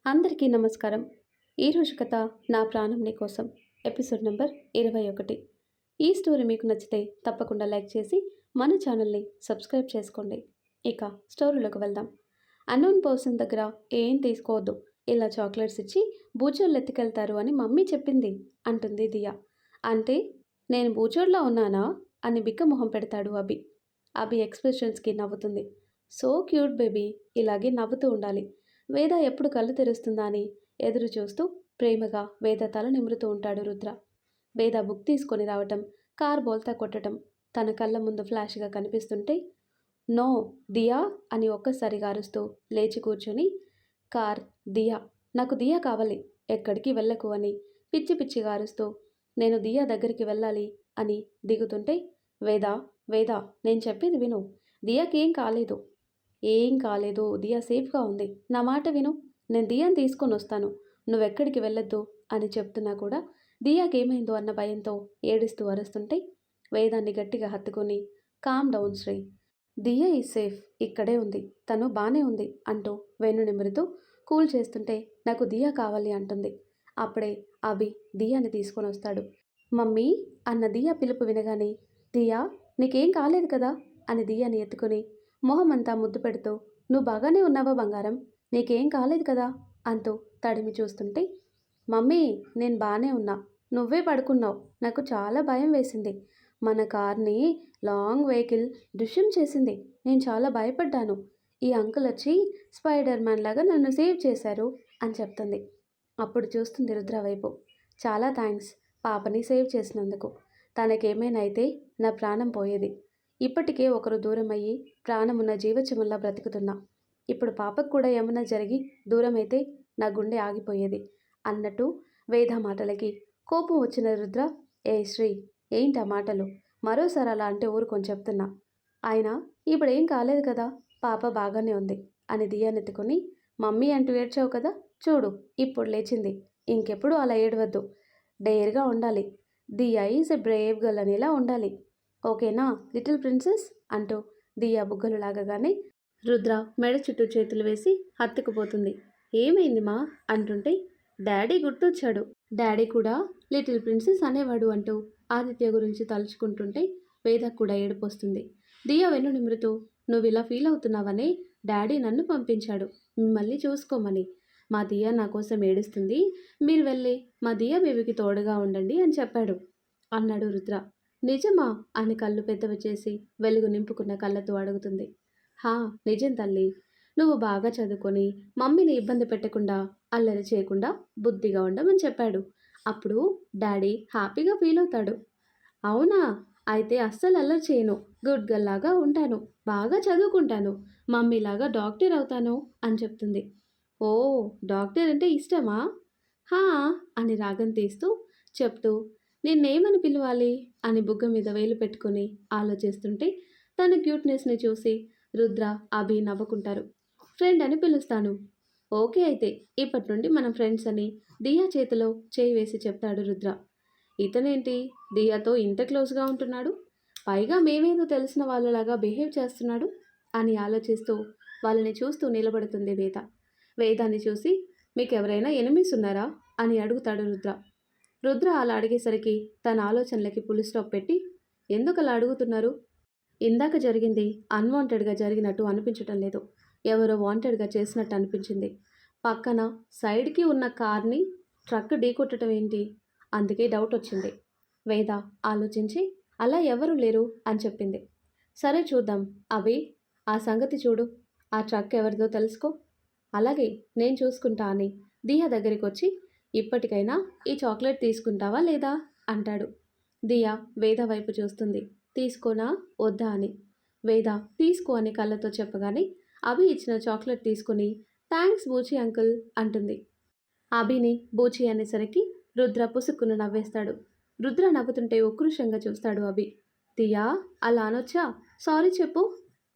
అందరికీ నమస్కారం. ఈరోజు కథ నా ప్రాణం నీ కోసం ఎపిసోడ్ నెంబర్ 21. ఈ స్టోరీ మీకు నచ్చితే తప్పకుండా లైక్ చేసి మన ఛానల్ని సబ్స్క్రైబ్ చేసుకోండి. ఇక స్టోరీలోకి వెళ్దాం. అన్నోన్ పర్సన్ దగ్గర ఏం తీసుకోవద్దు, ఇలా చాక్లెట్స్ ఇచ్చి బూచోళ్ళు ఎత్తుకెళ్తారు అని మమ్మీ చెప్పింది అంటుంది దియా. అంటే నేను బూచోడ్లా ఉన్నానా అని బిక్క మొహం పెడతాడు అభి. అభి ఎక్స్ప్రెషన్స్కి నవ్వుతుంది. సో క్యూట్ బేబీ, ఇలాగే నవ్వుతూ ఉండాలి. వేద ఎప్పుడు కళ్ళు తెరుస్తుందా అని ఎదురు చూస్తూ ప్రేమగా వేద తల నిమురుతూ ఉంటాడు రుద్ర. వేద బుక్ తీసుకొని రావటం, కార్ బోల్తా కొట్టడం తన కళ్ళ ముందు ఫ్లాష్గా కనిపిస్తుంటే నో దియా అని ఒక్కసారిగా అరుస్తూ లేచి కూర్చొని కార్ దియా, నాకు దియా కావాలి, ఎక్కడికి వెళ్ళకు అని పిచ్చి పిచ్చిగా అరుస్తూ నేను దియా దగ్గరికి వెళ్ళాలి అని దిగుతుంటే వేద వేద నేను చెప్పేది విను, దియాకేం కాలేదు, ఏం కాలేదు, దియా సేఫ్గా ఉంది, నా మాట విను, నేను దియాని తీసుకొని వస్తాను, నువ్వెక్కడికి వెళ్ళొద్దు అని చెప్తున్నా కూడా దియాకేమైందో అన్న భయంతో ఏడుస్తూ అరుస్తుంటే వేదాన్ని గట్టిగా హత్తుకొని కామ్ డౌన్ శ్రీ, దియా ఈ సేఫ్, ఇక్కడే ఉంది, తను బానే ఉంది అంటూ వెన్ను నిమురుతూ కూల్ చేస్తుంటే నాకు దియా కావాలి అంటుంది. అప్పుడే అభి దియాని తీసుకొని వస్తాడు. మమ్మీ అన్న దియా పిలుపు వినగానే దియా నీకేం కాలేదు కదా అని దియాని ఎత్తుకొని మొహమంతా ముద్దు పెడుతూ నువ్వు బాగానే ఉన్నావా బంగారం, నీకేం కాలేదు కదా అంటూ తడిమి చూస్తుంటే మమ్మీ నేను బాగానే ఉన్నా, నువ్వే పడుకున్నావు, నాకు చాలా భయం వేసింది, మన కార్ని లాంగ్ వెహికల్ దృశ్యం చేసింది, నేను చాలా భయపడ్డాను, ఈ అంకుల్ వచ్చి స్పైడర్ మ్యాన్ లాగా నన్ను సేవ్ చేశారు అని చెప్తుంది. అప్పుడు చూస్తుంది రుద్ర వైపు. చాలా థ్యాంక్స్ పాపని సేవ్ చేసినందుకు, తనకేమైనా అయితే నా ప్రాణం పోయేది, ఇప్పటికే ఒకరు దూరం అయ్యి ప్రాణమున్న జీవచముల్లా బ్రతుకుతున్నా, ఇప్పుడు పాపకు కూడా ఏమన్నా జరిగి దూరమైతే నా గుండె ఆగిపోయేది అన్నట్టు వేద మాటలకి కోపం వచ్చిన రుద్ర ఏ శ్రీ ఏంటి ఆ మాటలు, మరోసారి అలా అంటే ఊరుకొని చెప్తున్నా, ఆయన ఇప్పుడేం కాలేదు కదా, పాప బాగానే ఉంది అని దియానెత్తుకొని మమ్మీ అంటూ ఏడ్చావు కదా, చూడు ఇప్పుడు లేచింది, ఇంకెప్పుడు అలా ఏడవద్దు, డేర్గా ఉండాలి, దియా ఈజ్ ఎ బ్రేవ్ గర్ల్ అనేలా ఉండాలి, ఓకేనా లిటిల్ ప్రిన్సెస్ అంటూ దియా బుగ్గలు లాగగానే రుద్ర మెడ చుట్టూ చేతులు వేసి హత్తుకుపోతుంది. ఏమైంది మా అంటుంటే డాడీ గుర్తొచ్చాడు, డాడీ కూడా లిటిల్ ప్రిన్సెస్ అనేవాడు అంటూ ఆదిత్య గురించి తలుచుకుంటుంటే వేదకు కూడా ఏడుపొస్తుంది. దియా వెన్ను నిమురుతూ నువ్వు ఇలా ఫీల్ అవుతున్నావనే డాడీ నన్ను పంపించాడు మిమ్మల్ని చూసుకోమని, మా దియా నా కోసం ఏడుస్తుంది, మీరు వెళ్ళి మా దియా బేబీకి తోడుగా ఉండండి అని చెప్పాడు అన్నాడు రుద్ర. నిజమా అని కళ్ళు పెద్దవి చేసి వెలుగు నింపుకున్న కళ్ళతో అడుగుతుంది. హా నిజం తల్లి, నువ్వు బాగా చదువుకొని మమ్మీని ఇబ్బంది పెట్టకుండా అల్లరి చేయకుండా బుద్ధిగా ఉండమని చెప్పాడు, అప్పుడు డాడీ హ్యాపీగా ఫీల్ అవుతాడు. అవునా, అయితే అస్సలు అల్లరి చేయను, గుడ్ గర్ల్ లాగా ఉంటాను, బాగా చదువుకుంటాను, మమ్మీలాగా డాక్టర్ అవుతాను అని చెప్తుంది. ఓ డాక్టర్ అంటే ఇష్టమా, హా అని రాగం తీస్తూ చెప్తూ నిన్నేమని పిలవాలి అని బుగ్గ మీద వేలు పెట్టుకొని ఆలోచిస్తుంటే తన క్యూట్నెస్ని చూసి రుద్ర అభి నవ్వుకుంటారు. ఫ్రెండ్ అని పిలుస్తాను. ఓకే అయితే ఇప్పటి నుండి మనం ఫ్రెండ్స్ అని దియా చేతిలో చేయి వేసి చెప్తాడు రుద్ర. ఇతనేంటి దియాతో ఇంత క్లోజ్గా ఉంటున్నాడు, పైగా మేమేదో తెలిసిన వాళ్ళలాగా బిహేవ్ చేస్తున్నాడు అని ఆలోచిస్తూ వాళ్ళని చూస్తూ నిలబడుతుంది వేద. వేదాన్ని చూసి మీకెవరైనా ఎనిమీస్ ఉన్నారా అని అడుగుతాడు రుద్ర. రుద్ర అలా అడిగేసరికి తన ఆలోచనలకి పులి స్టాప్ పెట్టి ఎందుకు అలా అడుగుతున్నారు, ఇందాక జరిగింది అన్వాంటెడ్గా జరిగినట్టు అనిపించటం లేదు, ఎవరో వాంటెడ్గా చేసినట్టు అనిపించింది, పక్కన సైడ్కి ఉన్న కార్ని ట్రక్ ఢీకొట్టడం ఏంటి, అందుకే డౌట్ వచ్చింది. వేద ఆలోచించి అలా ఎవరు లేరు అని చెప్పింది. సరే చూద్దాం అవి, ఆ సంగతి చూడు, ఆ ట్రక్ ఎవరిదో తెలుసుకో, అలాగే నేను చూసుకుంటా అని దియా దగ్గరికి వచ్చి ఇప్పటికైనా ఈ చాక్లెట్ తీసుకుంటావా లేదా అంటాడు. దియా వేద వైపు చూస్తుంది, తీసుకోనా వద్దా అని. వేద తీసుకో అని కళ్ళతో చెప్పగానే అభి ఇచ్చిన చాక్లెట్ తీసుకుని థ్యాంక్స్ బూచి అంకుల్ అంటుంది. అభిని బూచి అనేసరికి రుద్ర పుసుక్కును నవ్వేస్తాడు. రుద్ర నవ్వుతుంటే ఉక్రోషంగా చూస్తాడు అభి. దియా అలా అనొచ్చా, సారీ చెప్పు.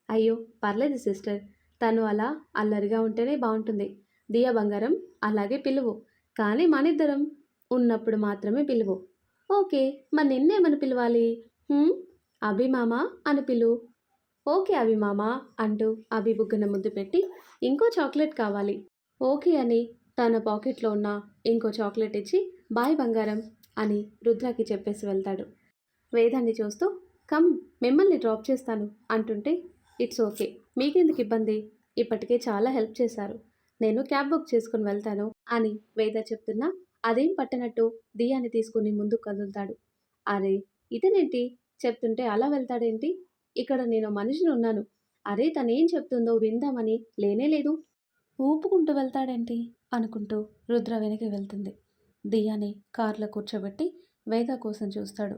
అయ్యో పర్లేదు సిస్టర్, తను అలా అల్లరిగా ఉంటేనే బాగుంటుంది, దియా బంగారం అలాగే పిలువు, కానీ మనిద్దరం ఉన్నప్పుడు మాత్రమే పిలువు. ఓకే మరి నిన్నేమని పిలవాలి, అభిమామ అని పిలు. ఓకే అభిమామ అంటూ అభి బుగ్గన ముద్దు పెట్టి ఇంకో చాక్లెట్ కావాలి ఓకే అని తన పాకెట్లో ఉన్న ఇంకో చాక్లెట్ ఇచ్చి బాయ్ బంగారం అని రుద్రాకి చెప్పేసి వెళ్తాడు. వేదాన్ని చూస్తూ కమ్, మిమ్మల్ని డ్రాప్ చేస్తాను అంటుంటే ఇట్స్ ఓకే, మీకెందుకు ఇబ్బంది, ఇప్పటికే చాలా హెల్ప్ చేశారు, నేను క్యాబ్ బుక్ చేసుకుని వెళ్తాను అని వేద చెప్తున్నా అదేం పట్టనట్టు దియాని తీసుకుని ముందుకు కదులుతాడు. అరే, ఇతనేంటి చెప్తుంటే అలా వెళ్తాడేంటి, ఇక్కడ నేను మనిషిని ఉన్నాను, అరే తనేం చెప్తుందో విందామని లేనే లేదు, ఊపుకుంటూ వెళ్తాడేంటి అనుకుంటూ రుద్ర వెనక్కి వెళ్తుంది. దియాని కారులో కూర్చోబెట్టి వేద కోసం చూస్తాడు.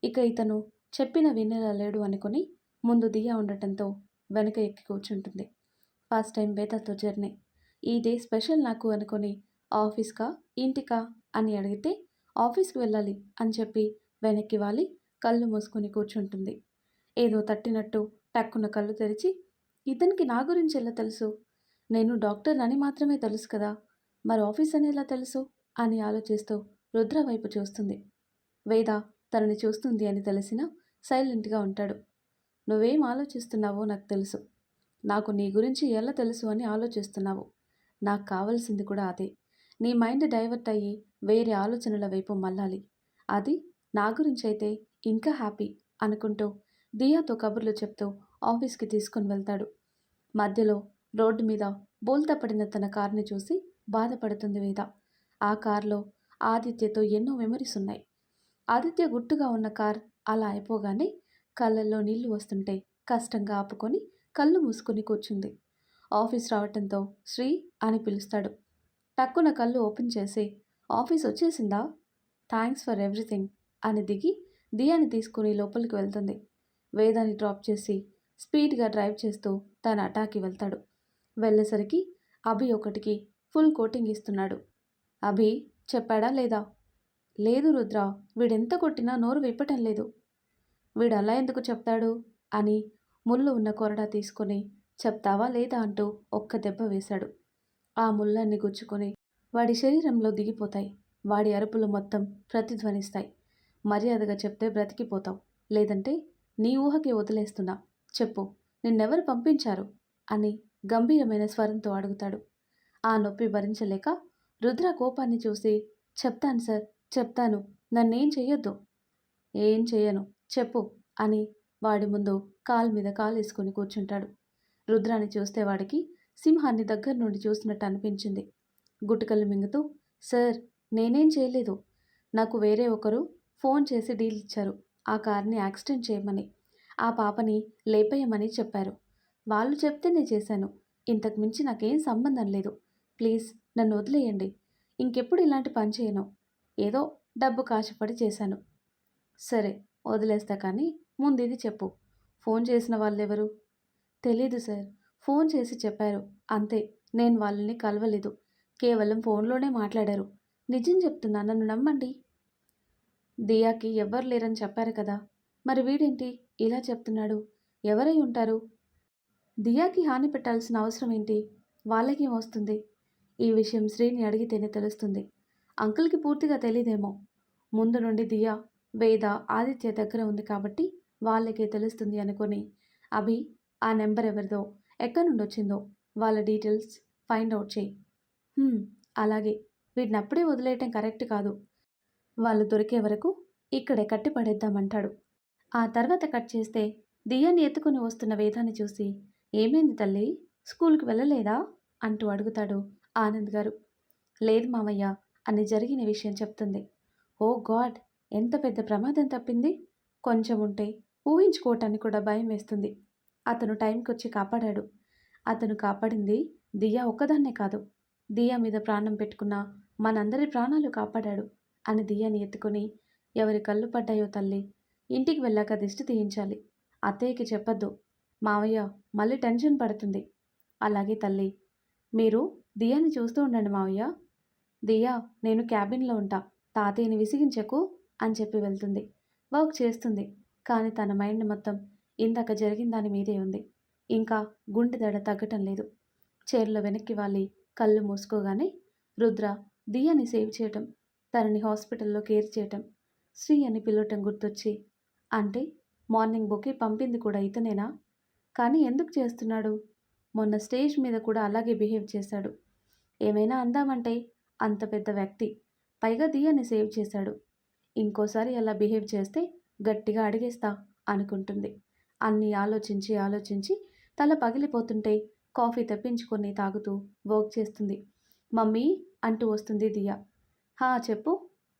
ఇక ఇతను చెప్పిన వినేలా లేడు అనుకుని ముందు దియా ఉండటంతో వెనక ఎక్కి కూర్చుంటుంది. ఫస్ట్ టైం వేదతో జర్నీ, ఈ డే స్పెషల్ నాకు అనుకొని ఆఫీస్కా ఇంటికా అని అడిగితే ఆఫీస్కి వెళ్ళాలి అని చెప్పి వెనక్కి వాలి కళ్ళు మూసుకొని కూర్చుంటుంది. ఏదో తట్టినట్టు టక్కున కళ్ళు తెరిచి ఇతనికి నా గురించి ఎలా తెలుసు, నేను డాక్టర్ అని మాత్రమే తెలుసు కదా, మరి ఆఫీస్ అని ఎలా తెలుసు అని ఆలోచిస్తూ రుద్ర వైపు చూస్తుంది. వేద తనని చూస్తుంది అని తెలిసినా సైలెంట్గా ఉంటాడు. నువ్వేం ఆలోచిస్తున్నావో నాకు తెలుసు, నాకు నీ గురించి ఎలా తెలుసు అని ఆలోచిస్తున్నావు, నాకు కావాల్సింది కూడా అదే, నీ మైండ్ డైవర్ట్ అయ్యి వేరే ఆలోచనల వైపు మళ్ళాలి, అది నా గురించి అయితే ఇంకా హ్యాపీ అనుకుంటూ దియాతో కబుర్లు చెప్తూ ఆఫీస్కి తీసుకుని వెళ్తాడు. మధ్యలో రోడ్డు మీద బోల్తా పడిన తన కార్ని చూసి బాధపడుతుంది వేద. ఆ కార్లో ఆదిత్యతో ఎన్నో మెమరీస్ ఉన్నాయి. ఆదిత్య గుట్టుగా ఉన్న కార్ అలా అయిపోగానే కళ్ళల్లో నీళ్లు వస్తుంటే కష్టంగా ఆపుకొని కళ్ళు మూసుకొని కూర్చుంది. ఆఫీస్ రావటంతో శ్రీ అని పిలుస్తాడు. టక్కున కళ్ళు ఓపెన్ చేసి ఆఫీస్ వచ్చేసిందా, థ్యాంక్స్ ఫర్ ఎవ్రీథింగ్ అని దిగి దియాని తీసుకుని లోపలికి వెళ్తుంది. వేదాన్ని డ్రాప్ చేసి స్పీడ్గా డ్రైవ్ చేస్తూ తన అటాకి వెళ్తాడు. వెళ్ళేసరికి అభి ఒకటికి ఫుల్ కోటింగ్ ఇస్తున్నాడు. అభి చెప్పాడా లేదా, లేదు రుద్ర, వీడెంత కొట్టినా నోరు విప్పటం లేదు, వీడు అలా ఎందుకు చెప్తాడు అని ముళ్ళు ఉన్న కొరడా తీసుకొని చెప్తావా లేదా అంటూ ఒక్క దెబ్బ వేశాడు. ఆ ముళ్ళన్ని గుచ్చుకొని వాడి శరీరంలో దిగిపోతాయి. వాడి అరుపులు మొత్తం ప్రతిధ్వనిస్తాయి. మర్యాదగా చెప్తే బ్రతికిపోతావు, లేదంటే నీ ఊహకి వదిలేస్తున్నా, చెప్పు, నిన్నెవరు పంపించారు అని గంభీరమైన స్వరంతో అడుగుతాడు. ఆ నొప్పి భరించలేక రుద్ర కోపాన్ని చూసి చెప్తాను సార్, చెప్తాను, నన్నేం చెయ్యొద్దు, ఏం చెయ్యను చెప్పు అని వాడి ముందు కాలు మీద కాలేసుకుని కూర్చుంటాడు. రుద్రాన్ని చూస్తే వాడికి సింహాన్ని దగ్గర నుండి చూసినట్టు అనిపించింది. గుటకలు మింగుతూ సార్, నేనేం చేయలేదు, నాకు వేరే ఒకరు ఫోన్ చేసి డీల్ ఇచ్చారు, ఆ కార్ని యాక్సిడెంట్ చేయమని, ఆ పాపని లేపేయమని చెప్పారు, వాళ్ళు చెప్తేనే చేశాను, ఇంతకు మించి నాకేం సంబంధం లేదు, ప్లీజ్ నన్ను వదిలేయండి, ఇంకెప్పుడు ఇలాంటి పని చేయను, ఏదో డబ్బు కాశపడి చేశాను. సరే వదిలేస్తా, కానీ ముందు ఇది చెప్పు, ఫోన్ చేసిన వాళ్ళెవరు, తెలీదు సార్, ఫోన్ చేసి చెప్పారు అంతే, నేను వాళ్ళని కలవలేదు, కేవలం ఫోన్లోనే మాట్లాడారు, నిజం చెప్తున్నా, నన్ను నమ్మండి. దియాకి ఎవ్వరు లేరని చెప్పారు కదా, మరి వీడేంటి ఇలా చెప్తున్నాడు, ఎవరై ఉంటారు, దియాకి హాని పెట్టాల్సిన అవసరం ఏంటి, వాళ్ళకేం వస్తుంది, ఈ విషయం శ్రీని అడిగితేనే తెలుస్తుంది, అంకుల్కి పూర్తిగా తెలీదేమో, ముందు నుండి దియా వేద ఆదిత్య దగ్గర ఉంది కాబట్టి వాళ్ళకే తెలుస్తుంది అనుకొని అభి ఆ నెంబర్ ఎవరిదో ఎక్కడి నుండి వచ్చిందో వాళ్ళ డీటెయిల్స్ ఫైండ్ అవుట్ చేయి. అలాగే, వీటిని అప్పుడే వదిలేయటం కరెక్ట్ కాదు, వాళ్ళు దొరికే వరకు ఇక్కడే కట్టి పడేద్దామంటాడు. ఆ తర్వాత కట్ చేస్తే దియాని ఎత్తుకుని వస్తున్న వేదాన్ని చూసి ఏమైంది తల్లి, స్కూల్కి వెళ్ళలేదా అంటూ అడుగుతాడు ఆనంద్ గారు. లేదు మామయ్య అని జరిగిన విషయం చెప్తుంది. ఓ గాడ్, ఎంత పెద్ద ప్రమాదం తప్పింది, కొంచెం ఉంటే ఊహించుకోవటానికి కూడా భయం వేస్తుంది. అతను టైంకి వచ్చి కాపాడాడు. అతను కాపాడింది దియా ఒక్కదాన్నే కాదు, దియా మీద ప్రాణం పెట్టుకున్న మనందరి ప్రాణాలు కాపాడాడు అని దియాని ఎత్తుకొని, ఎవరి కళ్ళు పడ్డాయో తల్లి, ఇంటికి వెళ్ళాక దిష్టి తీయించాలి, అత్తయ్యకి చెప్పొద్దు, మావయ్య మళ్ళీ టెన్షన్ పడుతుంది, అలాగే తల్లి, మీరు దియాని చూస్తూ ఉండండి మావయ్య, దియా నేను క్యాబిన్లో ఉంటా, తాతయ్యని విసిగించకు అని చెప్పి వెళ్తుంది. వర్క్ చేస్తుంది, కానీ తన మైండ్ మొత్తం ఇందాక జరిగిన దాని మీదే ఉంది. ఇంకా గుండె దడ తగ్గటం లేదు. చైర్లో వెనక్కి వాలి కళ్ళు మూసుకోగానే రుద్ర దియాని సేవ్ చేయటం, తనని హాస్పిటల్లో కేర్ చేయటం, శ్రీ అని పిలవటం గుర్తొచ్చి, అంటే మార్నింగ్ బొకే పంపింది కూడా ఇతనేనా, కానీ ఎందుకు చేస్తున్నాడు, మొన్న స్టేజ్ మీద కూడా అలాగే బిహేవ్ చేశాడు, ఏమైనా అందామంటే అంత పెద్ద వ్యక్తి. పైగా దియాని సేవ్ చేశాడు. ఇంకోసారి అలా బిహేవ్ చేస్తే గట్టిగా అడిగేస్తా అనుకుంటుంది. అన్నీ ఆలోచించి ఆలోచించి తల పగిలిపోతుంటే కాఫీ తెప్పించుకొని తాగుతూ వర్క్ చేస్తుంది. మమ్మీ అంటూ వస్తుంది దియా. హా చెప్పు.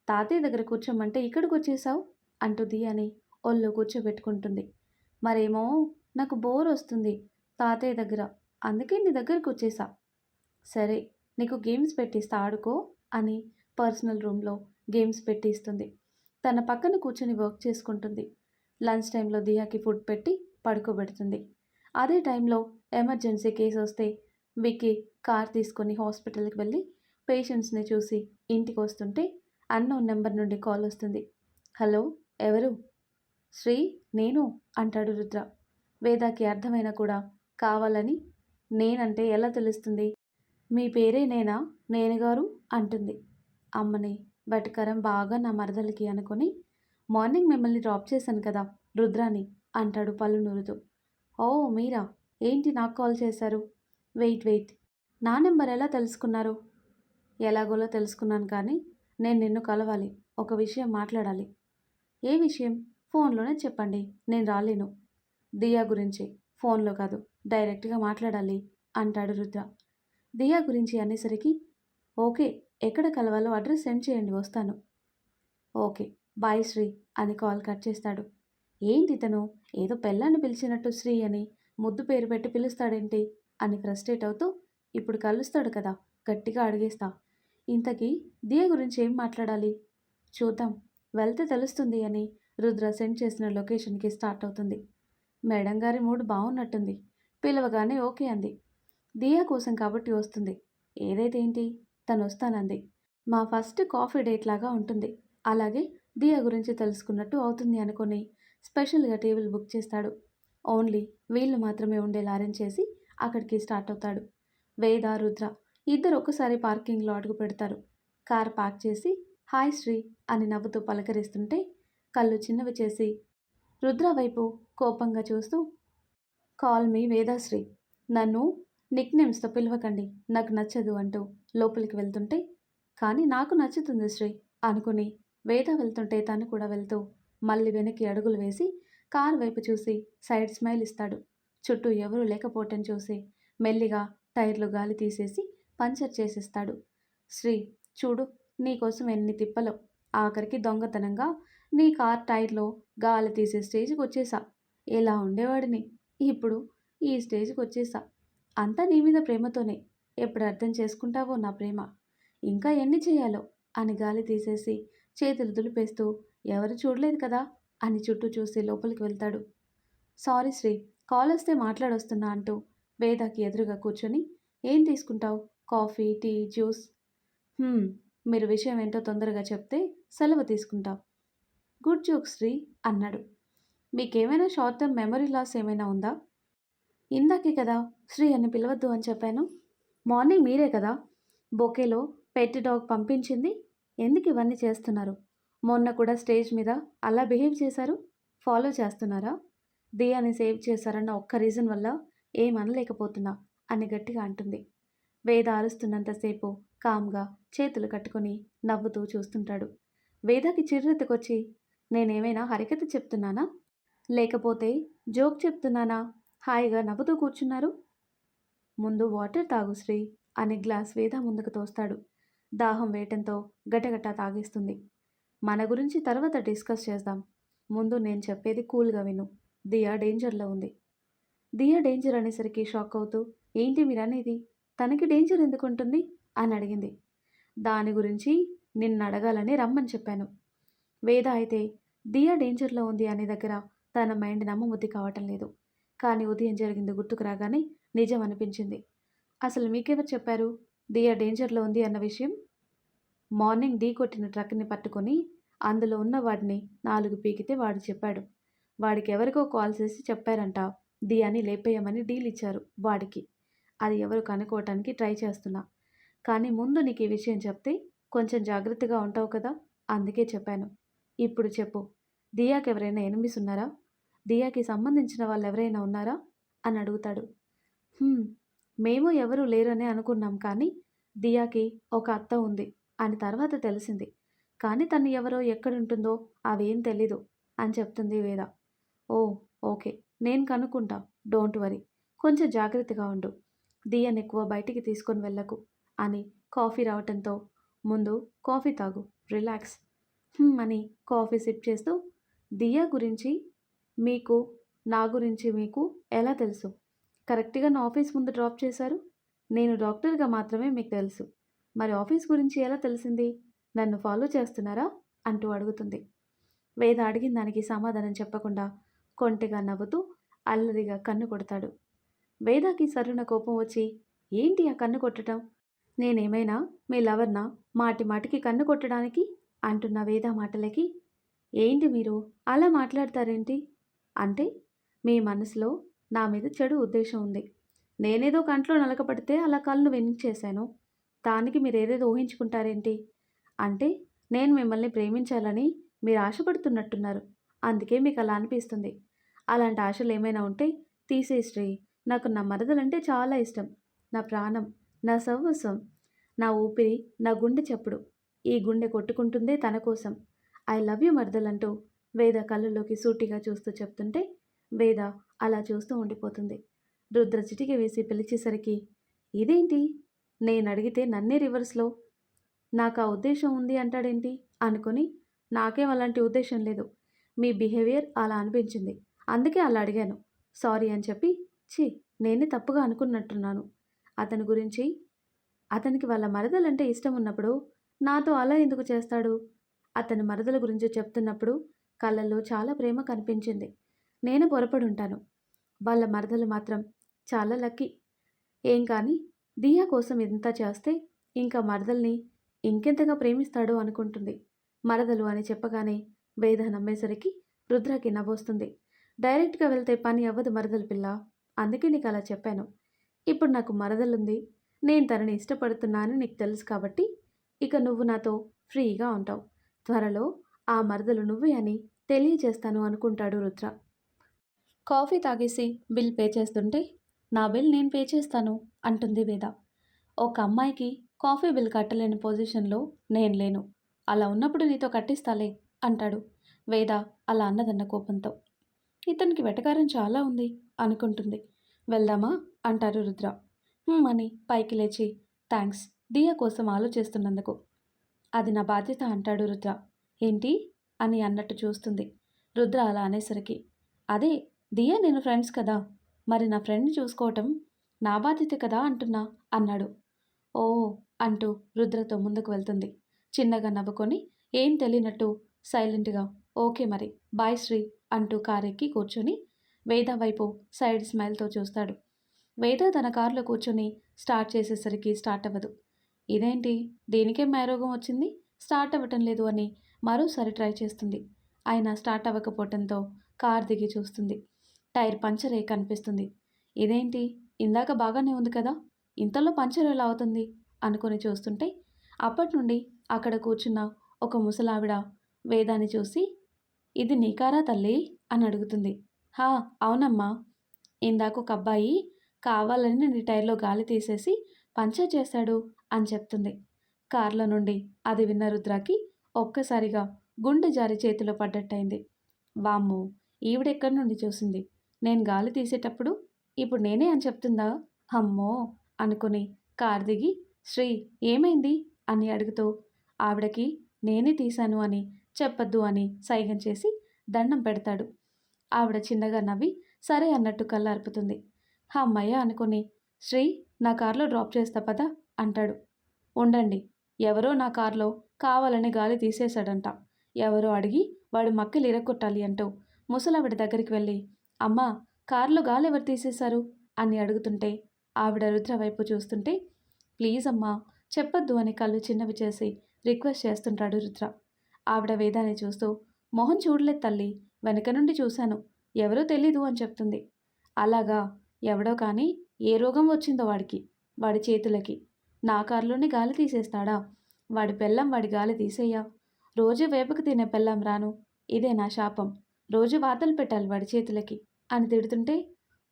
తాతయ్య దగ్గర కూర్చోమంటే ఇక్కడికి వచ్చేసావు అంటూ దియాని ఒళ్ళో కూర్చోబెట్టుకుంటుంది. మరేమో నాకు బోర్ వస్తుంది తాతయ్య దగ్గర, అందుకే నీ దగ్గరికి వచ్చేసా. సరే, నీకు గేమ్స్ పెట్టిస్తా ఆడుకో అని పర్సనల్ రూమ్లో గేమ్స్ పెట్టిస్తుంది. తన పక్కన కూర్చొని వర్క్ చేసుకుంటుంది. లంచ్ టైంలో దియాకి ఫుడ్ పెట్టి పడుకోబెడుతుంది. అదే టైంలో ఎమర్జెన్సీ కేసు వస్తే విక్కీ కార్ తీసుకొని హాస్పిటల్కి వెళ్ళి పేషెంట్స్ని చూసి ఇంటికి వస్తుంటే అన్నోన్ నెంబర్ నుండి కాల్ వస్తుంది. హలో, ఎవరు? శ్రీ, నేను అంటాడు రుద్ర. వేదాకి అర్థమైనా కూడా కావాలని నేనంటే ఎలా తెలుస్తుంది? మీ పేరే నేనా నేనుగారు అంటుంది. అమ్మని వెటకరం బాగా నా మరదలికి అనుకొని మార్నింగ్ మిమ్మల్ని డ్రాప్ చేశాను కదా రుద్రాని అంటాడు పళ్ళు నూరుతూ. ఓ మీరా, ఏంటి నాకు కాల్ చేశారు? వెయిట్ వెయిట్, నా నెంబర్ ఎలా తెలుసుకున్నారు? ఎలాగోలో తెలుసుకున్నాను, కానీ నేను నిన్ను కలవాలి, ఒక విషయం మాట్లాడాలి. ఏ విషయం? ఫోన్లోనే చెప్పండి, నేను రాలేను. దియా గురించి, ఫోన్లో కాదు, డైరెక్ట్గా మాట్లాడాలి అంటాడు రుద్ర. దియా గురించి అనేసరికి ఓకే, ఎక్కడ కలవాలో అడ్రస్ సెండ్ చేయండి, వస్తాను. ఓకే బాయ్ శ్రీ అని కాల్ కట్ చేస్తాడు. ఏంటి ఇతను ఏదో పెళ్ళాన్ని పిలిచినట్టు శ్రీ అని ముద్దు పేరు పెట్టి పిలుస్తాడేంటి అని ఫ్రస్ట్రేట్ అవుతూ, ఇప్పుడు కలుస్తాడు కదా, గట్టిగా అడిగేస్తా. ఇంతకీ దియ గురించి ఏం మాట్లాడాలి? చూద్దాం, వెళ్తే తెలుస్తుంది అని రుద్ర సెండ్ చేసిన లొకేషన్కి స్టార్ట్ అవుతుంది. మేడం గారి మూడ్ బాగున్నట్టుంది. పిలవగానే ఓకే అంది. దియా కోసం కాబట్టి వస్తుంది. ఏదైతే ఏంటి, తను వస్తానంది. మా ఫస్ట్ కాఫీ డేట్ లాగా ఉంటుంది. అలాగే దియా గురించి తెలుసుకున్నట్టు అవుతుంది అనుకుని స్పెషల్గా టేబుల్ బుక్ చేస్తాడు. ఓన్లీ వీళ్ళు మాత్రమే ఉండేలా అరేంజ్ చేసి అక్కడికి స్టార్ట్ అవుతాడు. వేద, రుద్ర ఇద్దరు ఒక్కసారి పార్కింగ్లో అడుగు పెడతారు. కార్ పార్క్ చేసి హాయ్ శ్రీ అని నవ్వుతూ పలకరిస్తుంటే కళ్ళు చిన్నవి చేసి రుద్ర వైపు కోపంగా చూస్తూ, కాల్ మీ వేదాశ్రీ, నన్ను నిక్నేమ్స్తో పిలవకండి, నాకు నచ్చదు అంటూ లోపలికి వెళ్తుంటే, కానీ నాకు నచ్చుతుంది శ్రీ అనుకుని వేద వెళ్తుంటే తను కూడా వెళ్తూ మళ్ళీ వెనక్కి అడుగులు వేసి కార్ వైపు చూసి సైడ్ స్మైల్ ఇస్తాడు. చుట్టూ ఎవరూ లేకపోవటం చూసి మెల్లిగా టైర్లు గాలి తీసేసి పంచర్ చేసేస్తాడు. శ్రీ, చూడు, నీకోసం ఎన్ని తిప్పలో, ఆఖరికి దొంగతనంగా నీ కార్ టైర్లో గాలి తీసే స్టేజ్కి వచ్చేసా. ఎలా ఉండేవాడిని, ఇప్పుడు ఈ స్టేజ్కి వచ్చేసా. అంతా నీ మీద ప్రేమతోనే, ఎప్పుడు అర్థం చేసుకుంటావో నా ప్రేమ, ఇంకా ఎన్ని చేయాలో అని గాలి తీసేసి చేతులు దులిపేస్తూ ఎవరు చూడలేదు కదా అని చుట్టూ చూసి లోపలికి వెళ్తాడు. సారీ శ్రీ, కాల్ వస్తే మాట్లాడొస్తున్నా అంటూ వేదాకి ఎదురుగా కూర్చొని ఏం తీసుకుంటావు? Coffee, tea, juice? మీరు విషయం ఏంటో తొందరగా చెప్తే సెలవు తీసుకుంటాం. గుడ్ జోక్ శ్రీ అన్నాడు. మీకేమైనా షార్ట్ టర్మ్ మెమరీ లాస్ ఏమైనా ఉందా? ఇందాకే కదా శ్రీ అని పిలవద్దు అని చెప్పాను. మార్నింగ్ మీరే కదా బొకేలో పెట్ డాగ్ పంపించింది. ఎందుకు ఇవన్నీ చేస్తున్నారు? మొన్న కూడా స్టేజ్ మీద అలా బిహేవ్ చేశారు. ఫాలో చేస్తున్నారా? దియాని సేవ్ చేశారన్న ఒక్క రీజన్ వల్ల ఏమనలేకపోతున్నా అని గట్టిగా అంటుంది. వేద అరుస్తున్నంతసేపు కామ్గా చేతులు కట్టుకొని నవ్వుతూ చూస్తుంటాడు. వేదకి చిర్రెత్తుకొచ్చి నేనేమైనా హరికథ చెప్తున్నానా, లేకపోతే జోక్ చెప్తున్నానా? హాయిగా నవ్వుతూ కూర్చున్నారు. ముందు వాటర్ తాగు శ్రీ అని గ్లాస్ వేద ముందుకు తోస్తాడు. దాహం వేయటంతో గటగటా తాగేస్తుంది. మన గురించి తర్వాత డిస్కస్ చేద్దాం, ముందు నేను చెప్పేది కూల్గా విను. దియా డేంజర్లో ఉంది. దియా డేంజర్ అనేసరికి షాక్ అవుతూ, ఏంటి మీరనేది? తనకి డేంజర్ ఎందుకు ఉంటుంది అని అడిగింది. దాని గురించి నిన్ను అడగాలని రమ్మని చెప్పాను. వేద అయితే దియా డేంజర్లో ఉంది అనే దగ్గర తన మైండ్ నమ్మబుద్ధి కావటం లేదు. కానీ ఉదయం జరిగింది గుర్తుకు రాగానే నిజం అనిపించింది. అసలు మీకెవరు చెప్పారు దియా డేంజర్లో ఉంది అన్న విషయం? మార్నింగ్ ఢీ కొట్టిన ట్రక్ని పట్టుకొని అందులో ఉన్న వాడిని 4 పీకితే వాడు చెప్పాడు. వాడికి ఎవరికో కాల్ చేసి చెప్పారంట దియాని లేపేయమని డీల్ ఇచ్చారు వాడికి. అది ఎవరు కనుక్కోవటానికి ట్రై చేస్తున్నా. కానీ ముందు నీకు ఈ విషయం చెప్తే కొంచెం జాగ్రత్తగా ఉంటావు కదా, అందుకే చెప్పాను. ఇప్పుడు చెప్పు, దియాకి ఎవరైనా ఎనిమిస్ ఉన్నారా? దియాకి సంబంధించిన వాళ్ళు ఎవరైనా ఉన్నారా అని అడుగుతాడు. మేము ఎవరూ లేరనే అనుకున్నాం, కానీ దియాకి ఒక అత్త ఉంది అని తర్వాత తెలిసింది. కానీ తను ఎవరో ఎక్కడుంటుందో అవేం తెలీదు అని చెప్తుంది వేద. ఓ ఓకే, నేను కనుక్కుంటా, డోంట్ వరీ, కొంచెం జాగ్రత్తగా ఉండు, దియని ఎక్కువ బయటికి తీసుకొని వెళ్ళకు అని కాఫీ రావటంతో ముందు కాఫీ తాగు, రిలాక్స్ అని కాఫీ సిప్ చేస్తూ దియా గురించి మీకు నా గురించి మీకు ఎలా తెలుసు? కరెక్ట్‌గా నా ఆఫీస్ ముందు డ్రాప్ చేశారు. నేను డాక్టర్‌గా మాత్రమే మీకు తెలుసు. మరి ఆఫీస్ గురించి ఎలా తెలిసింది? నన్ను ఫాలో చేస్తున్నారా? అంటూ అడుగుతుంది. వేద అడిగిన దానికి సమాధానం చెప్పకుండా కొంటెగా నవ్వుతూ అల్లరిగా కన్ను కొడతాడు. వేదాకి సర్రున కోపం వచ్చి, ఏంటి ఆ కన్ను కొట్టడం? నేనేమైనా మీ లవర్నా మాటి మాటికి కన్ను కొట్టడానికి? అంటున్న వేద మాటలకి, ఏంటి మీరు అలా మాట్లాడతారేంటి? అంటే మీ మనసులో నా మీద చెడు ఉద్దేశం ఉంది. నేనేదో కంట్లో నలకపడితే అలా కళ్ళు వెన్నించేశాను. దానికి మీరేదేదో ఊహించుకుంటారేంటి? అంటే నేను మిమ్మల్ని ప్రేమించాలని మీరు ఆశపడుతున్నట్టున్నారు. అందుకే మీకు అలా అనిపిస్తుంది. అలాంటి ఆశలు ఏమైనా ఉంటే తీసేయ్ శ్రీ. నాకు నా మరదలంటే చాలా ఇష్టం. నా ప్రాణం, నా సర్వస్వం, నా ఊపిరి, నా గుండె చప్పుడు. ఈ గుండె కొట్టుకుంటుందే తన కోసం. ఐ లవ్ యూ మరదలంటూ వేద కళ్ళలోకి సూటిగా చూస్తూ చెప్తుంటే వేద అలా చూస్తూ ఉండిపోతుంది. రుద్ర చిటికి వేసి పిలిచేసరికి, ఇదేంటి నేనడిగితే నన్నే రివర్స్‌లో నాకా ఉద్దేశం ఉంది అంటాడేంటి అనుకుని, నాకేం అలాంటి ఉద్దేశం లేదు. మీ బిహేవియర్ అలా అనిపించింది. అందుకే అలా అడిగాను. సారీ అని చెప్పి, ఛీ! నేనే తప్పుగా అనుకున్నట్టున్నాను. అతని గురించి అతనికి వాళ్ళ మరదలంటే ఇష్టం ఉన్నప్పుడు నాతో అలా ఎందుకు చేస్తాడు? అతని మరదల గురించి చెప్తున్నప్పుడు కళ్ళల్లో చాలా ప్రేమ కనిపించింది. నేను పొరపడుంటాను. వాళ్ళ మరదలు మాత్రం చాలా లక్కీ. ఏం కానీ దియా కోసం ఇంత చేస్తే ఇంకా మరదల్ని ఇంకెంతగా ప్రేమిస్తాడో అనుకుంటుంది. మరదలు అని చెప్పగానే వేద నమ్మేసరికి రుద్రకి నవ్వొస్తుంది. డైరెక్ట్‌గా వెళ్తే పని అవ్వదు మరదలు పిల్ల. అందుకే నీకు అలా చెప్పాను. ఇప్పుడు నాకు మరదలుంది. నేను తనని ఇష్టపడుతున్నానని నీకు తెలుసు కాబట్టి ఇక నువ్వు నాతో ఫ్రీగా ఉంటావు. త్వరలో ఆ మరదలు నువ్వే అని తెలియచేస్తాను అనుకుంటాడు రుద్ర. కాఫీ తాగేసి బిల్ పే చేస్తుంటే, నా బిల్ నేను పే చేస్తాను అంటుంది వేద. ఒక అమ్మాయికి కాఫీ బిల్ కట్టలేని పొజిషన్‌లో నేను లేను. అలా ఉన్నప్పుడు నీతో కట్టిస్తాలే అంటాడు. వేద అలా అన్నదన్న కోపంతో. ఇతనికి వెటకారం చాలా ఉంది అనుకుంటుంది. వెళ్దామా అంటారు రుద్ర. అని పైకి లేచి, థ్యాంక్స్ దియా కోసం ఆలోచిస్తున్నందుకు. అది నా బాధ్యత అంటాడు రుద్ర. ఏంటి అని అన్నట్టు చూస్తుంది. రుద్ర అలా అనేసరికి, అదే దియా నేను ఫ్రెండ్స్ కదా, మరి నా ఫ్రెండ్ని చూసుకోవటం నా బాధ్యత కదా అంటున్నా అన్నాడు. ఓ అంటూ రుద్రతో ముందుకు వెళ్తుంది. చిన్నగా నవ్వుకొని ఏం తెలియనట్టు సైలెంట్గా ఓకే మరి బాయ్ శ్రీ అంటూ కారెక్కి కూర్చొని వేద వైపు సైడ్ స్మైల్తో చూస్తాడు. వేద తన కారులో కూర్చొని స్టార్ట్ చేసేసరికి స్టార్ట్ అవ్వదు. ఇదేంటి దీనికేం మ్యారోగం వచ్చింది, స్టార్ట్ అవ్వటం లేదు అని మరోసారి ట్రై చేస్తుంది. అయినా స్టార్ట్ అవ్వకపోవటంతో కార్ దిగి చూస్తుంది. టైర్ పంచర్ అయ్యి కనిపిస్తుంది. ఇదేంటి ఇందాక బాగానే ఉంది కదా, ఇంతలో పంచర్ ఎలా అవుతుంది అనుకొని చూస్తుంటే అప్పటి నుండి అక్కడ కూర్చున్న ఒక ముసలావిడ వేదాన్ని చూసి, ఇది నీ కారా తల్లి అని అడుగుతుంది. హా అవునమ్మా, ఇందాక ఒక అబ్బాయి కావాలని నీ టైర్లో గాలి తీసేసి పంచర్ చేశాడు అని చెప్తుంది. కార్లో నుండి అది విన్న రుద్రాకి ఒక్కసారిగా గుండె జారి చేతిలో పడ్డట్టయింది. వామ్మో, ఈవిడెక్కడి నుండి చూసింది, నేను గాలి తీసేటప్పుడు ఇప్పుడు నేనే అని చెప్తుందా? అమ్మో అనుకుని కార్ దిగి శ్రీ ఏమైంది అని అడుగుతూ ఆవిడకి నేనే తీశాను అని చెప్పొద్దు అని సైగం చేసి దండం పెడతాడు. ఆవిడ చిన్నగా నవ్వి సరే అన్నట్టు కళ్ళార్పుతుంది. అమ్మయ్య అనుకుని, శ్రీ నా కార్లో డ్రాప్ చేస్తా పదా అంటాడు. ఉండండి, ఎవరో నా కార్లో కావాలని గాలి తీసేశాడంట, ఎవరో అడిగి వాడు మక్కలు ఇరక్కొట్టాలి అంటూ ముసలావిడ దగ్గరికి వెళ్ళి, అమ్మా కారులో గాలి ఎవరు తీసేశారు అని అడుగుతుంటే ఆవిడ రుద్ర వైపు చూస్తుంటే, ప్లీజ్ అమ్మా చెప్పొద్దు అని కళ్ళు చిన్నవి చేసి రిక్వెస్ట్ చేస్తుంటాడు రుద్ర. ఆవిడ వేదాన్ని చూస్తూ, మొహం చూడలేదు తల్లి, వెనక నుండి చూశాను, ఎవరో తెలీదు అని చెప్తుంది. అలాగా, ఎవడో కానీ ఏ రోగం వచ్చిందో వాడికి, వాడి చేతులకి నా కారులోనే గాలి తీసేస్తాడా? వాడి పెళ్ళం వాడి గాలి తీసేయ్యా, రోజు వేపకు తినే పెళ్ళం రాను, ఇదే నా శాపం, రోజు వాతలు పెట్టాలి వాడి చేతులకి అని తిడుతుంటే,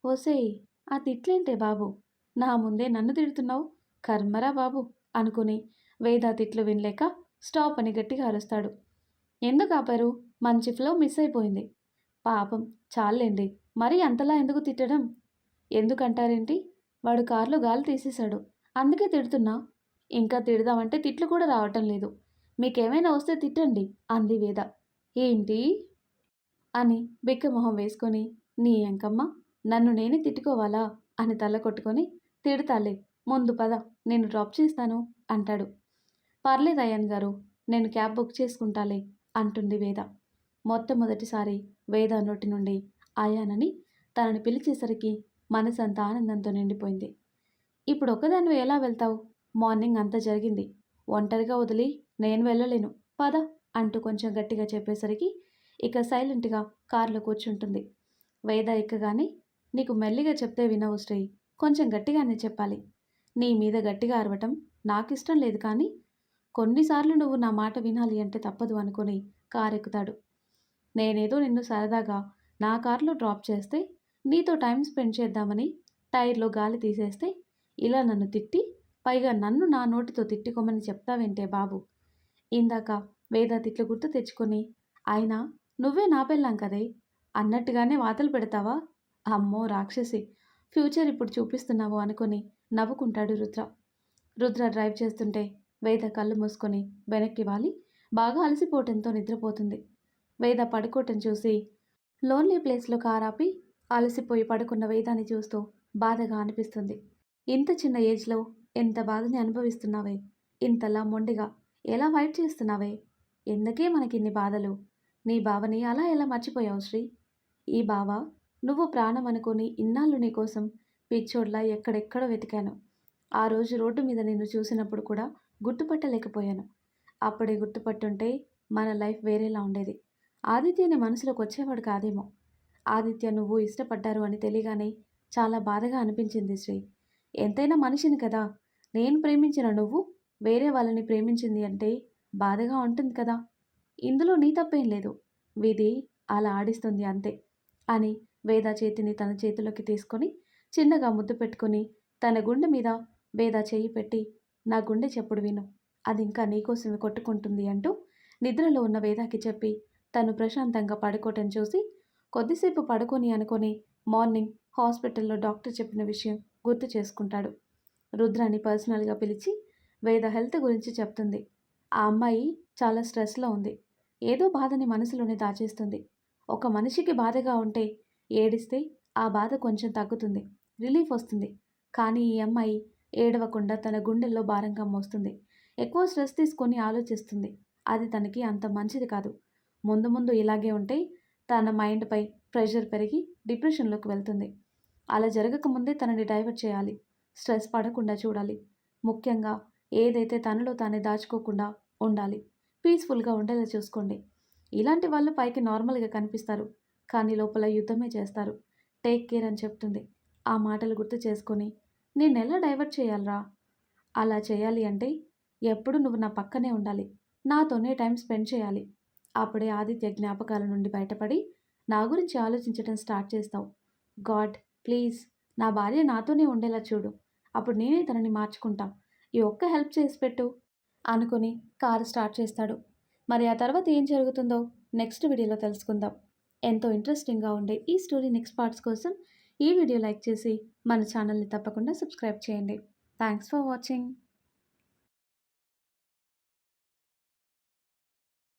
ఓసేయ్ ఆ తిట్లేంటే బాబు, నా ముందే నన్ను తిడుతున్నావు, కర్మరా బాబు అనుకుని వేద తిట్లు వినలేక స్టాప్ అని గట్టిగా అరుస్తాడు. ఎందుకు ఆపారు? మంచి ఫ్లో మిస్ అయిపోయింది. పాపం చాలండి, మరీ అంతలా ఎందుకు తిట్టడం? ఎందుకంటారేంటి? వాడు కారులో గాలి తీసేశాడు, అందుకే తిడుతున్నా. ఇంకా తిడదామంటే తిట్లు కూడా రావటం లేదు. మీకేమైనా వస్తే తిట్టండి అంది వేద. ఏంటి అని బిక్కమొహం వేసుకొని, నీ ఎంకమ్మ, నన్ను నేనే తిట్టుకోవాలా అని తల కొట్టుకొని, తిడతాలే, ముందు పద, నేను డ్రాప్ చేస్తాను అంటాడు. పర్లేదు అయ్యన్ గారు, నేను క్యాబ్ బుక్ చేసుకుంటాలే అంటుంది వేద. మొట్టమొదటిసారి వేద నోటి నుండి అయానని తనని పిలిచేసరికి మనసంతా ఆనందంతో నిండిపోయింది. ఇప్పుడు ఒక్కదానివి ఎలా వెళ్తావు? మార్నింగ్ అంతా జరిగింది, ఒంటరిగా వదిలి నేను వెళ్ళలేను, పద అంటూ కొంచెం గట్టిగా చెప్పేసరికి ఇక సైలెంట్గా కారులో కూర్చుంటుంది. వేద ఎక్కగానే, నీకు మెల్లిగా చెప్తే వినవు శ్రీ, కొంచెం గట్టిగానే చెప్పాలి. నీ మీద గట్టిగా అరవటం నాకిష్టం లేదు, కానీ కొన్నిసార్లు నువ్వు నా మాట వినాలి అంటే తప్పదు అనుకుని కారెక్కుతాడు. నేనేదో నిన్ను సరదాగా నా కారులో డ్రాప్ చేస్తే నీతో టైం స్పెండ్ చేద్దామని టైర్లో గాలి తీసేస్తే ఇలా నన్ను తిట్టి, పైగా నన్ను నా నోటితో తిట్టుకోమని చెప్తావేంటే బాబు. ఇందాక వేద తిట్లు గుర్తు తెచ్చుకొని, అయినా నువ్వే నా పెళ్ళాం కదే అన్నట్టుగానే వాతలు పెడతావా? అమ్మో రాక్షసి, ఫ్యూచర్ ఇప్పుడు చూపిస్తున్నావు అనుకుని నవ్వుకుంటాడు రుద్ర. రుద్ర డ్రైవ్ చేస్తుంటే వేద కళ్ళు మూసుకొని వెనక్కి వాలి బాగా అలసిపోవటంతో నిద్రపోతుంది. వేద పడుకోవటం చూసి లోన్లీ ప్లేస్లో కారాపి అలసిపోయి పడుకున్న వేదాన్ని చూస్తూ బాధగా అనిపిస్తుంది. ఇంత చిన్న ఏజ్లో ఎంత బాధని అనుభవిస్తున్నావే, ఇంతలా మొండిగా ఎలా ఫైట్ చేస్తున్నావే, ఎందుకే మనకిన్ని బాధలు? నీ బావని అలా ఎలా మర్చిపోయావు శ్రీ? ఈ బావ నువ్వు ప్రాణం అనుకుని ఇన్నాళ్ళు నీ కోసం పిచ్చోడ్లా ఎక్కడెక్కడో వెతికాను. ఆ రోజు రోడ్డు మీద నిన్ను చూసినప్పుడు కూడా గుర్తుపట్టలేకపోయాను. అప్పుడే గుర్తుపట్టుంటే మన లైఫ్ వేరేలా ఉండేది. ఆదిత్యని మనసులోకి వచ్చేవాడు కాదేమో. ఆదిత్య నువ్వు ఇష్టపడ్డారు అని తెలియగానే చాలా బాధగా అనిపించింది శ్రీ. ఎంతైనా మనిషిని కదా, నేను ప్రేమించిన నువ్వు వేరే వాళ్ళని ప్రేమించింది అంటే బాధగా ఉంటుంది కదా. ఇందులో నీ తప్పేం లేదు, విధి అలా ఆడిస్తుంది అంతే అని వేద చేతిని తన చేతిలోకి తీసుకొని చిన్నగా ముద్దు పెట్టుకుని తన గుండె మీద వేద చెయ్యి పెట్టి, నా గుండె చెప్పుడు విను, అది ఇంకా నీకోసమే కొట్టుకుంటుంది అంటూ నిద్రలో ఉన్న వేదాకి చెప్పి తను ప్రశాంతంగా పడుకోవటం చూసి కొద్దిసేపు పడుకొని అనుకొని మార్నింగ్ హాస్పిటల్లో డాక్టర్ చెప్పిన విషయం గుర్తు చేసుకుంటాడు. రుద్రాని పర్సనల్గా పిలిచి వేద హెల్త్ గురించి చెప్తుంది. ఆ అమ్మాయి చాలా స్ట్రెస్లో ఉంది, ఏదో బాధని మనసులోనే దాచేస్తుంది. ఒక మనిషికి బాధగా ఉంటే ఏడిస్తే ఆ బాధ కొంచెం తగ్గుతుంది, రిలీఫ్ వస్తుంది. కానీ ఈ అమ్మాయి ఏడవకుండా తన గుండెల్లో భారంగా మోస్తుంది. ఎక్కువ స్ట్రెస్ తీసుకొని ఆలోచిస్తుంది. అది తనకి అంత మంచిది కాదు. ముందు ముందు ఇలాగే ఉంటే తన మైండ్పై ప్రెషర్ పెరిగి డిప్రెషన్లోకి వెళ్తుంది. అలా జరగకముందే తనని డైవర్ట్ చేయాలి. స్ట్రెస్ పడకుండా చూడాలి. ముఖ్యంగా ఏదైతే తనలో తానే దాచుకోకుండా ఉండాలి. పీస్ఫుల్గా ఉండేలా చూసుకోండి. ఇలాంటి వాళ్ళు పైకి నార్మల్గా కనిపిస్తారు, కానీ లోపల యుద్ధమే చేస్తారు. టేక్ కేర్ అని చెప్తుంది. ఆ మాటలు గుర్తు చేసుకొని, నేను ఎలా డైవర్ట్ చేయాలరా? అలా చేయాలి అంటే ఎప్పుడు నువ్వు నా పక్కనే ఉండాలి, నాతోనే టైం స్పెండ్ చేయాలి. అప్పుడే ఆదిత్య జ్ఞాపకాల నుండి బయటపడి నా గురించి ఆలోచించడం స్టార్ట్ చేస్తావు. గాడ్ ప్లీజ్, నా భార్య నాతోనే ఉండేలా చూడు, అప్పుడు నేనే తనని మార్చుకుంటా. ఈ ఒక్క హెల్ప్ చేసి పెట్టు అనుకుని కారు స్టార్ట్ చేస్తాడు. మరి ఆ తర్వాత ఏం జరుగుతుందో నెక్స్ట్ వీడియోలో తెలుసుకుందాం. ఎంతో ఇంట్రెస్టింగ్గా ఉండే ఈ స్టోరీ నెక్స్ట్ పార్ట్స్ కోసం ఈ వీడియో లైక్ చేసి మన ఛానల్ని తప్పకుండా సబ్స్క్రైబ్ చేయండి. Thanks for watching.